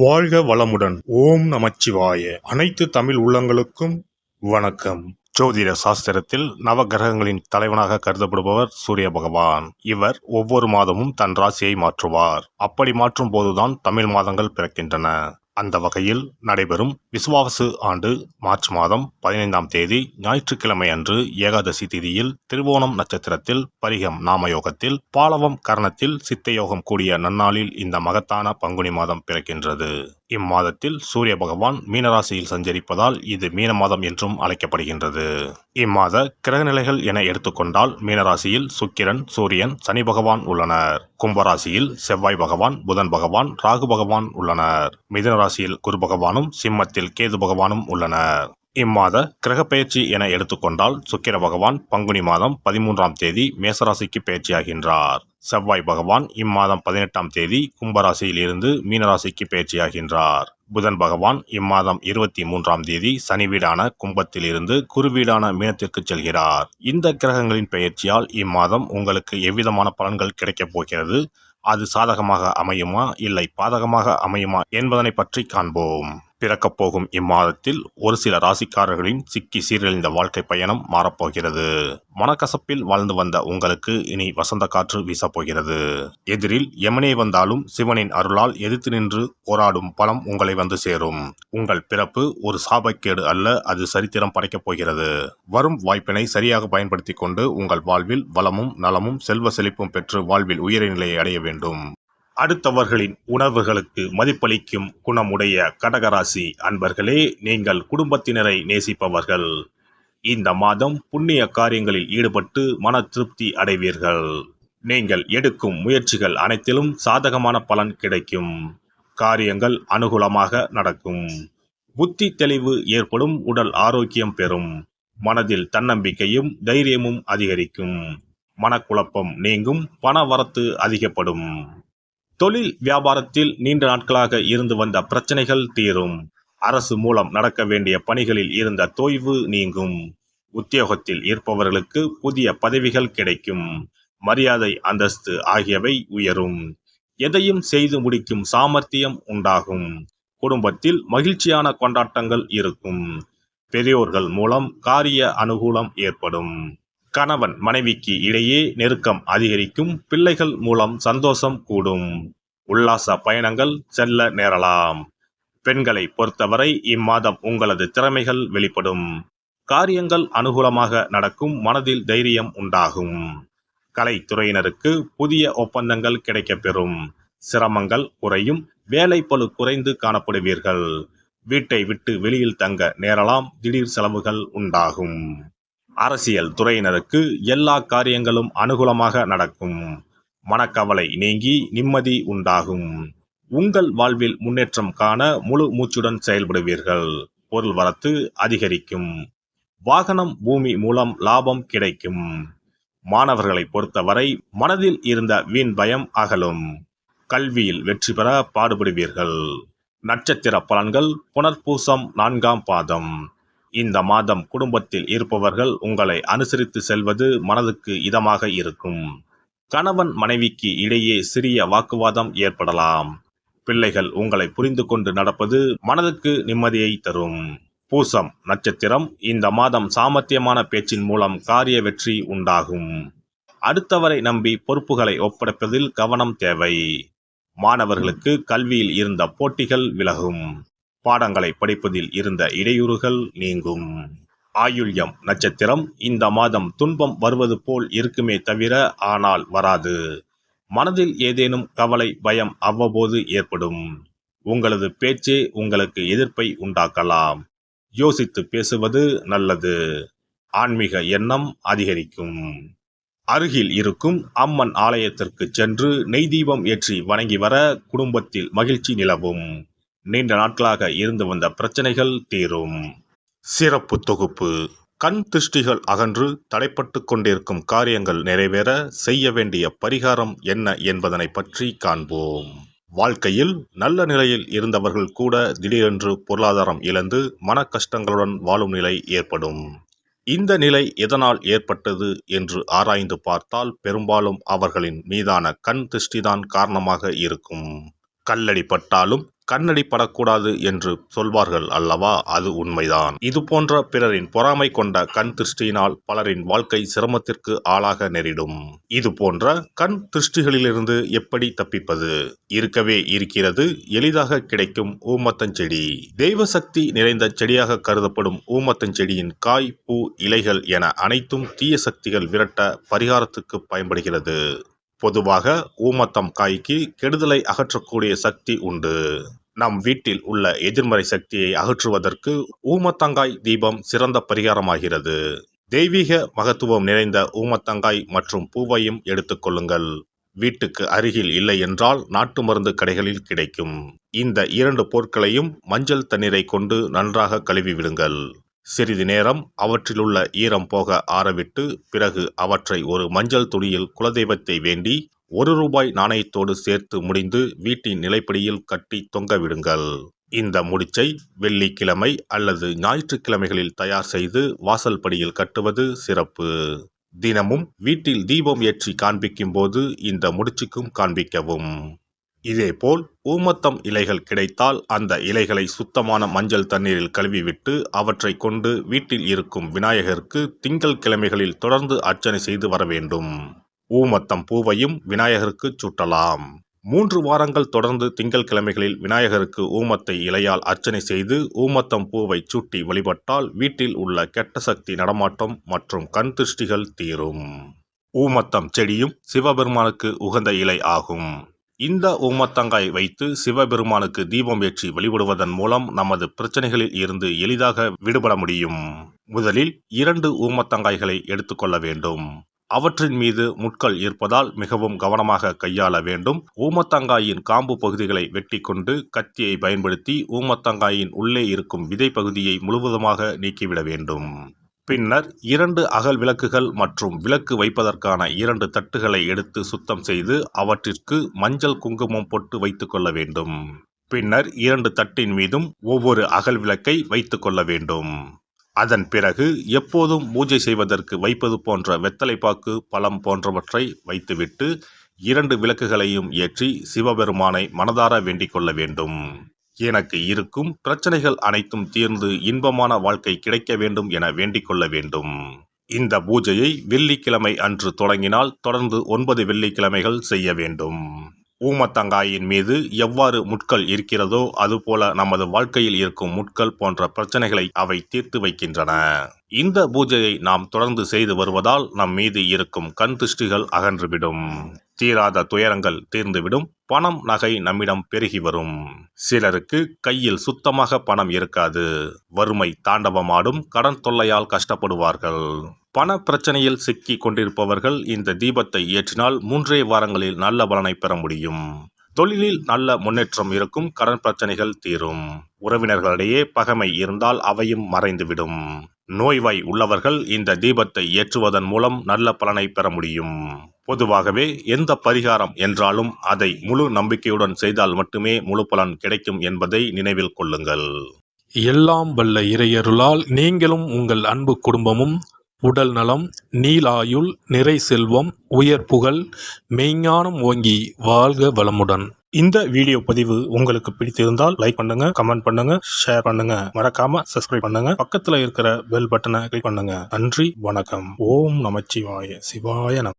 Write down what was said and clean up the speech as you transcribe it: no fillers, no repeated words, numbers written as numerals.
வாழ்க வளமுடன். ஓம் நமச்சிவாய. அனைத்து தமிழ் உள்ளங்களுக்கும் வணக்கம். ஜோதிட சாஸ்திரத்தில் நவகிரகங்களின் தலைவனாக கருதப்படுபவர் சூரிய பகவான். இவர் ஒவ்வொரு மாதமும் தன் ராசியை மாற்றுவார். அப்படி மாற்றும் போதுதான் தமிழ் மாதங்கள் பிறக்கின்றன. அந்த வகையில் நடைபெறும் விசுவாவசு ஆண்டு மார்ச் மாதம் 15ஆம் தேதி ஞாயிற்றுக்கிழமை அன்று ஏகாதசி திதியில் திருவோணம் நட்சத்திரத்தில் பரிகம் நாமயோகத்தில் பாலவம் கரணத்தில் சித்தயோகம் கூடிய நன்னாளில் இந்த மகத்தான பங்குனி மாதம் பிறக்கின்றது. இம்மாதத்தில் சூரிய பகவான் மீனராசியில் சஞ்சரிப்பதால் இது மீன மாதம் என்றும் அழைக்கப்படுகின்றது. இம்மாத கிரகநிலைகள் என எடுத்துக்கொண்டால் மீனராசியில் சுக்கிரன், சூரியன், சனி பகவான் உள்ளனர். கும்பராசியில் செவ்வாய் பகவான், புதன் பகவான், ராகு பகவான் உள்ளனர். மிதுன ராசியில் குரு பகவானும், சிம்மத்தில் கேது பகவானும் உள்ளனர். இம்மாத கிரக பயிற்சி என எடுத்துக்கொண்டால் சுக்கிர பகவான் பங்குனி மாதம் 13ஆம் தேதி மேசராசிக்கு பயிற்சியாகின்றார். செவ்வாய் பகவான் இம்மாதம் 18ஆம் தேதி கும்பராசியில் இருந்து மீனராசிக்கு பயிற்சியாகின்றார். புதன் பகவான் இம்மாதம் 23ஆம் தேதி சனி வீடான கும்பத்தில் இருந்து குரு வீடான மீனத்திற்கு செல்கிறார். இந்த கிரகங்களின் பெயர்ச்சியால் இம்மாதம் உங்களுக்கு எவ்விதமான பலன்கள் கிடைக்கப் போகிறது, அது சாதகமாக அமையுமா இல்லை பாதகமாக அமையுமா என்பதனை பற்றி காண்போம். பிறக்கப் போகும் இம்மாதத்தில் ஒரு சில ராசிக்காரர்களின் சிக்கி சீரழிந்த வாழ்க்கை பயணம் மாறப்போகிறது. மனக்கசப்பில் வாழ்ந்து வந்த உங்களுக்கு இனி வசந்த காற்று வீசப்போகிறது. எதிரில் எமனே வந்தாலும் சிவனின் அருளால் எதிர்த்து நின்று போராடும் பலம் உங்களை வந்து சேரும். உங்கள் பிறப்பு ஒரு சாபக்கேடு அல்ல, அது சரித்திரம் படைக்கப் போகிறது. வரும் வாய்ப்பினை சரியாக பயன்படுத்தி கொண்டு உங்கள் வாழ்வில் வளமும் நலமும் செல்வ செழிப்பும் பெற்று வாழ்வில் உயரிய நிலையை அடைய வேண்டும். அடுத்தவர்களின் உணர்வுகளுக்கு மதிப்பளிக்கும் குணமுடைய கடகராசி அன்பர்களே, நீங்கள் குடும்பத்தினரை நேசிப்பவர்கள். இந்த மாதம் புண்ணிய காரியங்களில் ஈடுபட்டு மன திருப்தி அடைவீர்கள். நீங்கள் எடுக்கும் முயற்சிகள் அனைத்திலும் சாதகமான பலன் கிடைக்கும். காரியங்கள் அனுகூலமாக நடக்கும். புத்தி தெளிவு ஏற்படும். உடல் ஆரோக்கியம் பெறும். மனதில் தன்னம்பிக்கையும் தைரியமும் அதிகரிக்கும். மனக்குழப்பம் நீங்கும். பண வரத்து அதிகப்படும். தொழில் வியாபாரத்தில் நீண்ட நாட்களாக இருந்து வந்த பிரச்சனைகள் தீரும். அரசு மூலம் நடக்க வேண்டிய பணிகளில் இருந்த தொய்வு நீங்கும். உத்தியோகத்தில் இருப்பவர்களுக்கு புதிய பதவிகள் கிடைக்கும். மரியாதை அந்தஸ்து ஆகியவை உயரும். எதையும் செய்து முடிக்கும் சாமர்த்தியம் உண்டாகும். குடும்பத்தில் மகிழ்ச்சியான கொண்டாட்டங்கள் இருக்கும். பெரியோர்கள் மூலம் காரிய அனுகூலம் ஏற்படும். கணவன் மனைவிக்கு இடையே நெருக்கம் அதிகரிக்கும். பிள்ளைகள் மூலம் சந்தோஷம் கூடும். உல்லாச பயணங்கள் செல்ல நேரலாம். பெண்களை பொறுத்தவரை இம்மாதம் உங்களது திறமைகள் வெளிப்படும். காரியங்கள் அனுகூலமாக நடக்கும். மனதில் தைரியம் உண்டாகும். கலைத்துறையினருக்கு புதிய ஒப்பந்தங்கள் கிடைக்கப்பெறும். சிரமங்கள் குறையும். வேலைப்பளு குறைந்து காணப்படுவீர்கள். வீட்டை விட்டு வெளியில் தங்க நேரலாம். திடீர் செலவுகள் உண்டாகும். அரசியல் துறையினருக்கு எல்லா காரியங்களும் அனுகூலமாக நடக்கும். மனக்கவலை நீங்கி நிம்மதி உண்டாகும். உங்கள் வாழ்வில் முன்னேற்றம் காண முழு மூச்சுடன் செயல்படுவீர்கள். பொருள் வரத்து அதிகரிக்கும். வாகனம் பூமி மூலம் லாபம் கிடைக்கும். மாணவர்களை பொறுத்தவரை மனதில் இருந்த வீண் பயம் அகலும். கல்வியில் வெற்றி பெற பாடுபடுவீர்கள். நட்சத்திர பலன்கள் புனர்பூசம் 4ஆம் பாதம். இந்த மாதம் குடும்பத்தில் இருப்பவர்கள் உங்களை அனுசரித்து செல்வது மனதுக்கு இதமாக இருக்கும். கணவன் மனைவிக்கு இடையே சிறிய வாக்குவாதம் ஏற்படலாம். பிள்ளைகள் உங்களை புரிந்து கொண்டு நடப்பது மனதுக்கு நிம்மதியை தரும். பூசம் நட்சத்திரம். இந்த மாதம் சாமர்த்தியமான பேச்சின் மூலம் காரிய வெற்றி உண்டாகும். அடுத்தவரை நம்பி பொறுப்புகளை ஒப்படைப்பதில் கவனம் தேவை. மாணவர்களுக்கு கல்வியில் இருந்த போட்டிகள் விலகும். பாடங்களை படிப்பதில் இருந்த இடையூறுகள் நீங்கும். ஆயுள்யம் நட்சத்திரம். இந்த மாதம் துன்பம் வருவது போல் இருக்குமே தவிர ஆனால் வராது. மனதில் ஏதேனும் கவலை பயம் அவ்வப்போது ஏற்படும். உங்களது பேச்சே உங்களுக்கு எதிர்ப்பை உண்டாக்கலாம். யோசித்து பேசுவது நல்லது. ஆன்மீக எண்ணம் அதிகரிக்கும். அருகில் இருக்கும் அம்மன் ஆலயத்திற்கு சென்று நெய் தீபம் ஏற்றி வணங்கி வர குடும்பத்தில் மகிழ்ச்சி நிலவும். நீண்ட நாட்களாக இருந்து வந்த பிரச்சனைகள் தீரும். சிறப்பு தொகுப்பு. கண் திருஷ்டிகள் அகன்று தடைப்பட்டு கொண்டிருக்கும் காரியங்கள் நிறைவேற செய்ய வேண்டிய பரிகாரம் என்ன என்பதனை பற்றி காண்போம். வாழ்க்கையில் நல்ல நிலையில் இருந்தவர்கள் கூட திடீரென்று பொருளாதாரம் இழந்து மன கஷ்டங்களுடன் வாழும் நிலை ஏற்படும். இந்த நிலை எதனால் ஏற்பட்டது என்று ஆராய்ந்து பார்த்தால் பெரும்பாலும் அவர்களின் மீதான கண் திருஷ்டிதான் காரணமாக இருக்கும். கல்லடி பட்டாலும் கண்ணடி படக்கூடாது என்று சொல்வார்கள் அல்லவா, அது உண்மைதான். இது போன்ற பிறரின் பொறாமை கொண்ட கண் திருஷ்டியினால் பலரின் வாழ்க்கை சிரமத்திற்கு ஆளாக நேரிடும். இது போன்ற கண் திருஷ்டிகளிலிருந்து எப்படி தப்பிப்பது? இருக்கவே இருக்கிறது எளிதாக கிடைக்கும் ஊமத்தஞ்செடி. தெய்வ சக்தி நிறைந்த செடியாக கருதப்படும் ஊமத்தஞ்செடியின் காய், பூ, இலைகள் என அனைத்தும் தீய சக்திகள் விரட்ட பரிகாரத்துக்கு பயன்படுகிறது. பொதுவாக ஊமத்தம் காய்க்கு கெடுதலை அகற்றக்கூடிய சக்தி உண்டு. நம் வீட்டில் உள்ள எதிர்மறை சக்தியை அகற்றுவதற்கு ஊமத்தங்காய் தீபம் சிறந்த பரிகாரமாகிறது. தெய்வீக மகத்துவம் நிறைந்த ஊமத்தங்காய் மற்றும் பூவையும் எடுத்துக்கொள்ளுங்கள். வீட்டுக்கு அருகில் இல்லை என்றால் நாட்டு மருந்து கடைகளில் கிடைக்கும். இந்த 2 பொருட்களையும் மஞ்சள் தண்ணீரை கொண்டு நன்றாக கழுவி விடுங்கள். சிறிது நேரம் அவற்றிலுள்ள ஈரம் போக ஆறவிட்டு பிறகு அவற்றை ஒரு மஞ்சள் துணியில் குலதெய்வத்தை வேண்டி ₹1 நாணயத்தோடு சேர்த்து முடிந்து வீட்டின் நிலைப்படியில் கட்டி தொங்க விடுங்கள். இந்த முடிச்சை வெள்ளிக்கிழமை அல்லது ஞாயிற்றுக்கிழமைகளில் தயார் செய்து வாசல் படியில் கட்டுவது சிறப்பு. தினமும் வீட்டில் தீபம் ஏற்றி காண்பிக்கும் போது இந்த முடிச்சுக்கும் காண்பிக்கவும். இதேபோல் ஊமத்தம் இலைகள் கிடைத்தால் அந்த இலைகளை சுத்தமான மஞ்சள் தண்ணீரில் கழுவிவிட்டு அவற்றை கொண்டு வீட்டில் இருக்கும் விநாயகருக்கு திங்கள் கிழமைகளில் தொடர்ந்து அர்ச்சனை செய்து வர வேண்டும். ஊமத்தம் பூவையும் விநாயகருக்கு சூட்டலாம். 3 வாரங்கள் தொடர்ந்து திங்கள் கிழமைகளில் விநாயகருக்கு ஊமத்தை இலையால் அர்ச்சனை செய்து ஊமத்தம் பூவை சூட்டி வழிபட்டால் வீட்டில் உள்ள கெட்ட சக்தி நடமாட்டம் மற்றும் கண் திருஷ்டிகள் தீரும். ஊமத்தம் செடியும் சிவபெருமானுக்கு உகந்த இலை ஆகும். இந்த ஊமத்தங்காய் வைத்து சிவபெருமானுக்கு தீபம் ஏற்றி வழிபடுவதன் மூலம் நமது பிரச்சனைகளில் இருந்து எளிதாக விடுபட முடியும். முதலில் 2 ஊமத்தங்காய்களை எடுத்துக்கொள்ள வேண்டும். அவற்றின் மீது முட்கள் இருப்பதால் மிகவும் கவனமாக கையாள வேண்டும். ஊமத்தங்காயின் காம்பு பகுதிகளை வெட்டி கொண்டு கத்தியை பயன்படுத்தி ஊமத்தங்காயின் உள்ளே இருக்கும் விதை பகுதியை முழுவதுமாக நீக்கிவிட வேண்டும். பின்னர் 2 அகல் விளக்குகள் மற்றும் விளக்கு வைப்பதற்கான 2 தட்டுகளை எடுத்து சுத்தம் செய்து அவற்றிற்கு மஞ்சள் குங்குமம் போட்டு வைத்துக் கொள்ள வேண்டும். பின்னர் 2 தட்டின் மீதும் ஒவ்வொரு அகல் விளக்கை வைத்துக் கொள்ள வேண்டும். அதன் பிறகு எப்போதும் பூஜை செய்வதற்கு வைப்பது போன்ற வெத்தலைப்பாக்கு, பழம் போன்றவற்றை வைத்துவிட்டு 2 விளக்குகளையும் ஏற்றி சிவபெருமானை மனதார வேண்டிக் கொள்ள வேண்டும். எனக்கு இருக்கும் பிரச்சனைகள் அனைத்தும் தீர்ந்து இன்பமான வாழ்க்கை கிடைக்க வேண்டும் என வேண்டிக் கொள்ள வேண்டும். இந்த பூஜையை வெள்ளிக்கிழமை அன்று தொடங்கினால் தொடர்ந்து 9 வெள்ளிக்கிழமைகள் செய்ய வேண்டும். ஊமத்தங்காயின் மீது எவ்வாறு முட்கள் இருக்கிறதோ அதுபோல நமது வாழ்க்கையில் இருக்கும் முட்கள் போன்ற பிரச்சனைகளை அவை தீர்த்து வைக்கின்றன. இந்த பூஜையை நாம் தொடர்ந்து செய்து வருவதால் நம் மீது இருக்கும் கண் திருஷ்டிகள் அகன்றுவிடும். தீராத துயரங்கள் தீர்ந்துவிடும். பணம், நகை நம்மிடம் பெருகி வரும். சிலருக்கு கையில் சுத்தமாக பணம் இருக்காது. வறுமை தாண்டவமாடும். கடன் தொல்லையால் கஷ்டப்படுவார்கள். பண பிரச்சனையில் சிக்கி கொண்டிருப்பவர்கள் இந்த தீபத்தை ஏற்றினால் 3 வாரங்களில் நல்ல பலனை பெற முடியும். தொழிலில் நல்ல முன்னேற்றம் இருக்கும். கடன் பிரச்சனைகள் தீரும். உறவினர்களிடையே பகைமை இருந்தால் அவையும் மறைந்துவிடும். நோய்வாய் உள்ளவர்கள் இந்த தீபத்தை ஏற்றுவதன் மூலம் நல்ல பலனை பெற முடியும். பொதுவாகவே எந்த பரிகாரம் என்றாலும் அதை முழு நம்பிக்கையுடன் செய்தால் மட்டுமே முழு பலன் கிடைக்கும் என்பதை நினைவில் கொள்ளுங்கள். எல்லாம் வல்ல இறையருளால் நீங்களும் உங்கள் அன்பு குடும்பமும் உடல் நலம், நீலாயுள், நிறை செல்வம், உயர் புகழ், மெய்ஞானம் ஓங்கி வாழ்க வளமுடன். இந்த வீடியோ பதிவு உங்களுக்கு பிடித்திருந்தால் லைக் பண்ணுங்க, கமெண்ட் பண்ணுங்க, ஷேர் பண்ணுங்க. மறக்காம சப்ஸ்கிரைப் பண்ணுங்க. பக்கத்துல இருக்கிற பெல் பட்டனை கிளிக் பண்ணுங்க. நன்றி, வணக்கம். ஓம் நமச்சிவாய. சிவாய நம.